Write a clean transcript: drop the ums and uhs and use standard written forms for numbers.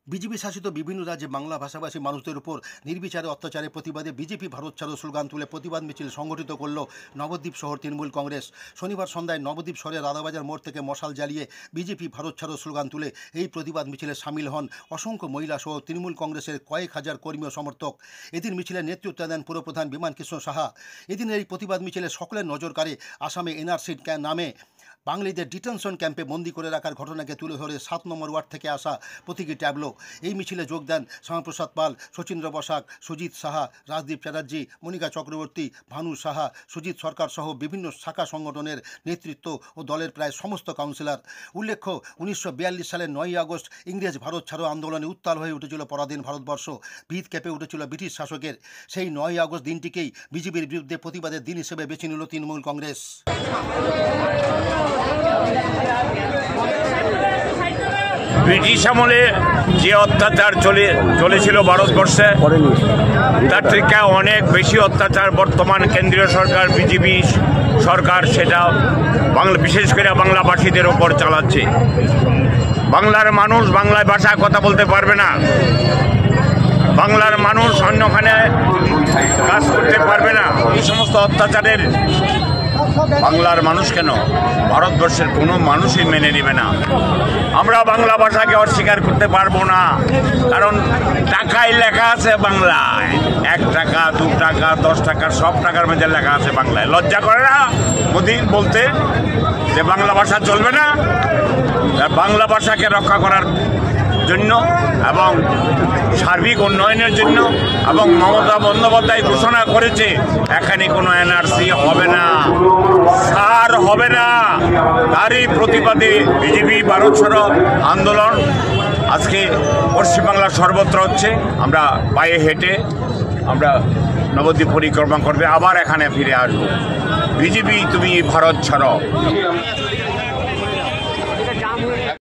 BJP শাসিত বিভিন্ন রাজ্যে বাংলা ভাষাভাষী মানুষদের উপর নির্বিচারে অত্যাচারের প্রতিবাদে বিজেপি ভারত ছাড়ো স্লোগান তুলে প্রতিবাদ মিছিল সংগঠিত করল নবদ্বীপ শহর তৃণমূল কংগ্রেস। শনিবার সন্ধ্যায় নবদ্বীপ শহরের রাধাবাজার মোড় থেকে মশাল জ্বালিয়ে বিজেপি ভারত ছাড়ো স্লোগান তুলে এই প্রতিবাদ মিছিলে সামিল হন অসংখ্য মহিলা সহ তৃণমূল কংগ্রেসের কয়েক হাজার কর্মী ও সমর্থক। এদিন মিছিলে নেতৃত্ব দেন পুরপ্রধান বিমান কৃষ্ণ সাহা। এদিনের এই প্রতিবাদ মিছিলে সকলের নজর কাড়ে আসামে এনআরসি নামে বাঙালিদের ডিটেনশন ক্যাম্পে বন্দি করে রাখার ঘটনাকে তুলে ধরে 7 নম্বর ওয়ার্ড থেকে আসা প্রতীকী ট্যাবলো। এই মিছিলে যোগ দেন শ্যামাপ্রসাদ পাল, শচীন্দ্র বসাক, সুজিত সাহা, রাজদীপ চ্যাটার্জি, মনিকা চক্রবর্তী, ভানু সাহা, সুজিত সরকার সহ বিভিন্ন শাখা সংগঠনের নেতৃত্ব ও দলের প্রায় সমস্ত কাউন্সিলর। উল্লেখ্য, 1942 সালের 9ই আগস্ট ইংরেজ ভারত ছাড়ো আন্দোলনে উত্তাল হয়ে উঠেছিল পরাধীন ভারতবর্ষ। ভিত কেঁপে উঠেছিল ব্রিটিশ শাসকের। সেই 9ই আগস্ট দিনটিকেই বিজেপির বিরুদ্ধে প্রতিবাদের দিন হিসেবে বেছে নিল তৃণমূল কংগ্রেস। ব্রিটিশ আমলে যে অত্যাচার চলেছিল ভারতবর্ষে, তার থেকে অনেক বেশি অত্যাচার বর্তমান কেন্দ্রীয় সরকার বিজেপি সরকার সেটা বিশেষ করে বাংলাভাষীদের ওপর চালাচ্ছে। বাংলার মানুষ বাংলা ভাষায় কথা বলতে পারবে না, বাংলার মানুষ অন্যখানে কাজ করতে পারবে না। এই সমস্ত অত্যাচারের বাংলার মানুষ কেন, ভারতবর্ষের কোনো মানুষই মেনে নেবে না। আমরা বাংলা ভাষাকে অস্বীকার করতে পারবো না, কারণ টাকায় লেখা আছে বাংলায়। 1 টাকা, 2 টাকা, 10 টাকা, সব টাকার মধ্যে লেখা আছে বাংলায়। লজ্জা করে না মোদি বলতে যে বাংলা ভাষা চলবে না? বাংলা ভাষাকে রক্ষা করার জন্য এবং সার্বিক উন্নয়নের জন্য এবং মমতা বন্দ্যোপাধ্যায় ঘোষণা করেছে এখানে কোনো এনআরসি হবে না, সার হবে না। তারই প্রতিবাদে বিজেপি ভারত ছাড়ো আন্দোলন আজকে পশ্চিমবাংলার সর্বত্র হচ্ছে। আমরা পায়ে হেঁটে আমরা নবদ্বীপ পরিক্রমা করবে, আবার এখানে ফিরে আসবো। বিজেপি তুমি ভারত ছাড়ো।